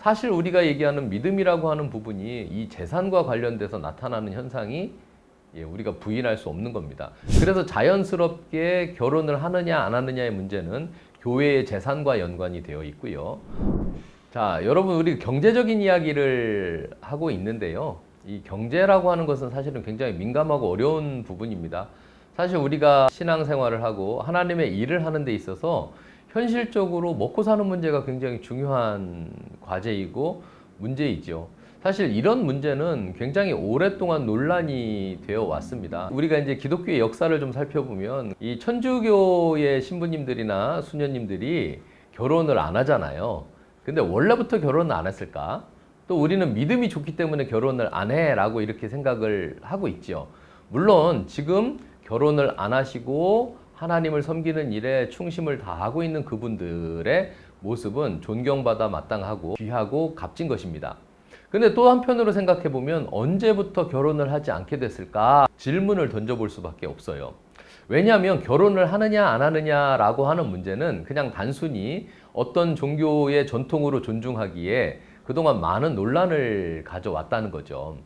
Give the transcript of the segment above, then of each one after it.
사실 우리가 얘기하는 믿음이라고 하는 부분이 이 재산과 관련돼서 나타나는 현상이 우리가 부인할 수 없는 겁니다. 그래서 자연스럽게 결혼을 하느냐 안 하느냐의 문제는 교회의 재산과 연관이 되어 있고요. 자, 여러분, 우리 경제적인 이야기를 하고 있는데요. 이 경제라고 하는 것은 사실은 굉장히 민감하고 어려운 부분입니다. 사실 우리가 신앙생활을 하고 하나님의 일을 하는 데 있어서 현실적으로 먹고 사는 문제가 굉장히 중요한 과제이고 문제이죠. 사실 이런 문제는 굉장히 오랫동안 논란이 되어 왔습니다. 우리가 이제 기독교의 역사를 좀 살펴보면 이 천주교의 신부님들이나 수녀님들이 결혼을 안 하잖아요. 근데 원래부터 결혼을 안 했을까? 또 우리는 믿음이 좋기 때문에 결혼을 안 해라고 이렇게 생각을 하고 있죠. 물론 지금 결혼을 안 하시고 하나님을 섬기는 일에 충심을 다하고 있는 그분들의 모습은 존경받아 마땅하고 귀하고 값진 것입니다. 근데 또 한편으로 생각해 보면 언제부터 결혼을 하지 않게 됐을까? 질문을 던져볼 수밖에 없어요. 왜냐하면 결혼을 하느냐 안 하느냐라고 하는 문제는 그냥 단순히 어떤 종교의 전통으로 존중하기에 그동안 많은 논란을 가져왔다는 거죠.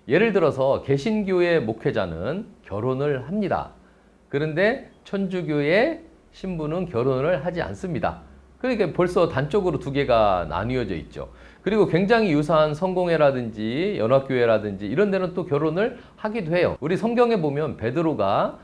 예를 들어서 개신교의 목회자는 결혼을 합니다. 그런데 천주교의 신부는 결혼을 하지 않습니다. 그러니까 벌써 단적으로 두 개가 나뉘어져 있죠. 그리고 굉장히 유사한 성공회라든지 연합교회라든지 이런 데는 또 결혼을 하기도 해요. 우리 성경에 보면 베드로가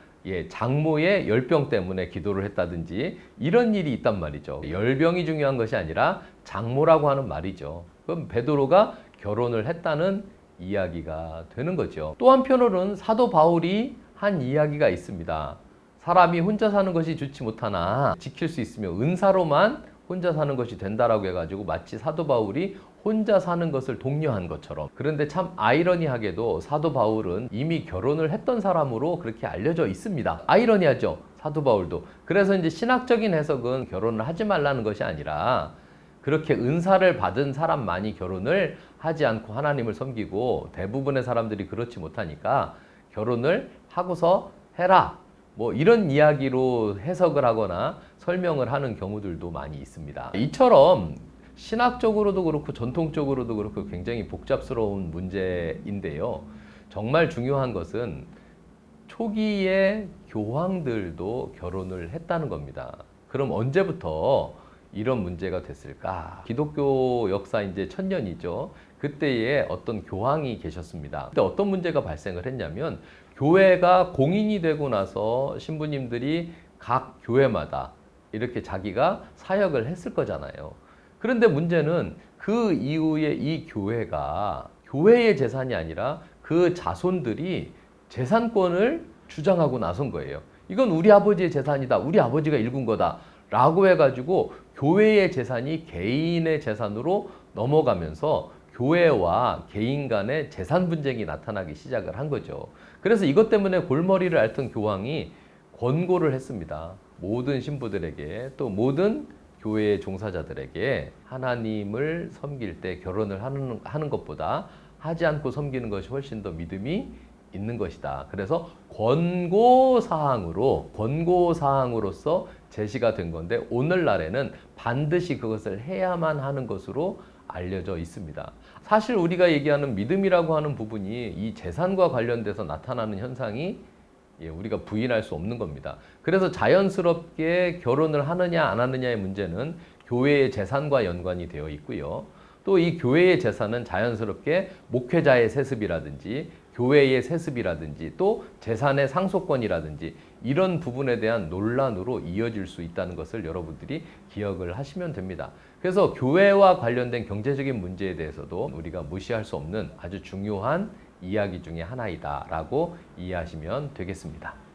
장모의 열병 때문에 기도를 했다든지 이런 일이 있단 말이죠. 열병이 중요한 것이 아니라 장모라고 하는 말이죠. 그럼 베드로가 결혼을 했다는 이야기가 되는 거죠. 또 한편으로는 사도 바울이 한 이야기가 있습니다. 사람이 혼자 사는 것이 좋지 못하나 지킬 수 있으면 은사로만 혼자 사는 것이 된다라고 해가지고 마치 사도 바울이 혼자 사는 것을 독려한 것처럼. 그런데 참 아이러니하게도 사도 바울은 이미 결혼을 했던 사람으로 그렇게 알려져 있습니다. 아이러니하죠, 사도 바울도. 그래서 이제 신학적인 해석은 결혼을 하지 말라는 것이 아니라 그렇게 은사를 받은 사람만이 결혼을 하지 않고 하나님을 섬기고 대부분의 사람들이 그렇지 못하니까 결혼을 하고서 해라, 뭐 이런 이야기로 해석을 하거나 설명을 하는 경우들도 많이 있습니다. 이처럼 신학적으로도 그렇고 전통적으로도 그렇고 굉장히 복잡스러운 문제인데요. 정말 중요한 것은 초기에 교황들도 결혼을 했다는 겁니다. 그럼 언제부터 이런 문제가 됐을까? 기독교 역사 이제 1000년이죠. 그때에 어떤 교황이 계셨습니다. 그때 어떤 문제가 발생을 했냐면 교회가 공인이 되고 나서 신부님들이 각 교회마다 이렇게 자기가 사역을 했을 거잖아요. 그런데 문제는 그 이후에 이 교회가 교회의 재산이 아니라 그 자손들이 재산권을 주장하고 나선 거예요. 이건 우리 아버지의 재산이다. 우리 아버지가 일군 거다. 라고 해가지고 교회의 재산이 개인의 재산으로 넘어가면서 교회와 개인 간의 재산 분쟁이 나타나기 시작을 한 거죠. 그래서 이것 때문에 골머리를 앓던 교황이 권고를 했습니다. 모든 신부들에게 또 모든 교회의 종사자들에게 하나님을 섬길 때 결혼을 하는 것보다 하지 않고 섬기는 것이 훨씬 더 믿음이 있는 것이다. 그래서 권고사항으로서 제시가 된 건데 오늘날에는 반드시 그것을 해야만 하는 것으로 알려져 있습니다. 사실 우리가 얘기하는 믿음이라고 하는 부분이 이 재산과 관련돼서 나타나는 현상이 우리가 부인할 수 없는 겁니다. 그래서 자연스럽게 결혼을 하느냐 안 하느냐의 문제는 교회의 재산과 연관이 되어 있고요. 또 이 교회의 재산은 자연스럽게 목회자의 세습이라든지 교회의 세습이라든지 또 재산의 상속권이라든지 이런 부분에 대한 논란으로 이어질 수 있다는 것을 여러분들이 기억을 하시면 됩니다. 그래서 교회와 관련된 경제적인 문제에 대해서도 우리가 무시할 수 없는 아주 중요한 이야기 중에 하나이다라고 이해하시면 되겠습니다.